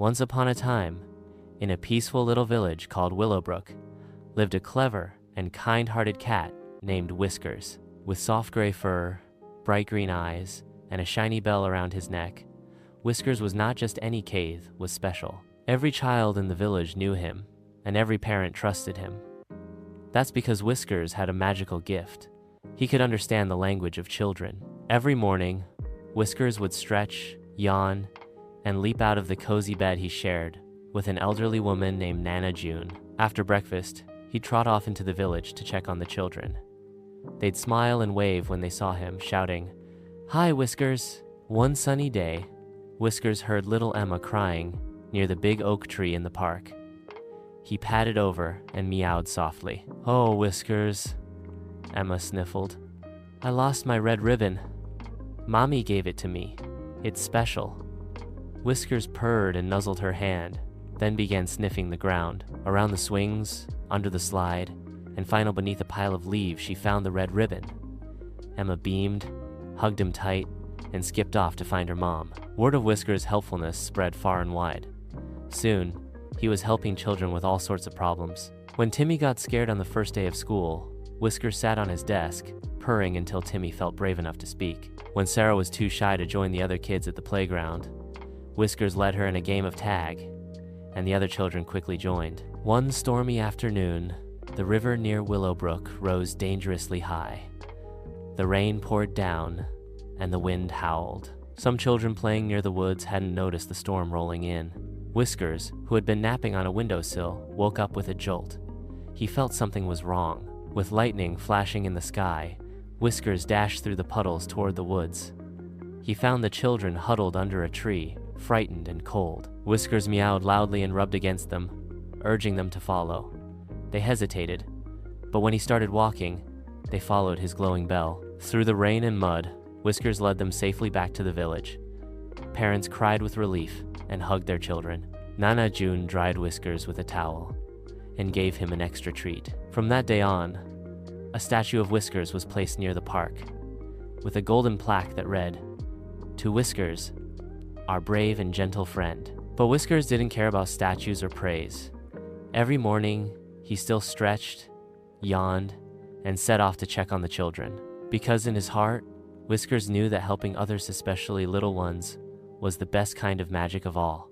Once upon a time, in a peaceful little village called Willowbrook, lived a clever and kind-hearted cat named Whiskers. With soft gray fur, bright green eyes, and a shiny bell around his neck, Whiskers was not just any cat, was special. Every child in the village knew him, and every parent trusted him. That's because Whiskers had a magical gift. He could understand the language of children. Every morning, Whiskers would stretch, yawn, and leap out of the cozy bed he shared with an elderly woman named Nana June. After breakfast, he'd trot off into the village to check on the children. They'd smile and wave when they saw him, shouting, "Hi, Whiskers!" One sunny day, Whiskers heard little Emma crying near the big oak tree in the park. He padded over and meowed softly. "Oh, Whiskers," Emma sniffled. "I lost my red ribbon. Mommy gave it to me. It's special." Whiskers purred and nuzzled her hand, then began sniffing the ground. Around the swings, under the slide, and finally beneath a pile of leaves, she found the red ribbon. Emma beamed, hugged him tight, and skipped off to find her mom. Word of Whiskers' helpfulness spread far and wide. Soon, he was helping children with all sorts of problems. When Timmy got scared on the first day of school, Whiskers sat on his desk, purring until Timmy felt brave enough to speak. When Sarah was too shy to join the other kids at the playground, Whiskers led her in a game of tag, and the other children quickly joined. One stormy afternoon, the river near Willowbrook rose dangerously high. The rain poured down, and the wind howled. Some children playing near the woods hadn't noticed the storm rolling in. Whiskers, who had been napping on a windowsill, woke up with a jolt. He felt something was wrong. With lightning flashing in the sky, Whiskers dashed through the puddles toward the woods. He found the children huddled under a tree, frightened and cold. Whiskers meowed loudly and rubbed against them, urging them to follow. They hesitated, but when he started walking, they followed his glowing bell. Through the rain and mud, Whiskers led them safely back to the village. Parents cried with relief and hugged their children. Nana June dried Whiskers with a towel and gave him an extra treat. From that day on, a statue of Whiskers was placed near the park, with a golden plaque that read, "To Whiskers, our brave and gentle friend." But Whiskers didn't care about statues or praise. Every morning, he still stretched, yawned, and set off to check on the children. Because in his heart, Whiskers knew that helping others, especially little ones, was the best kind of magic of all.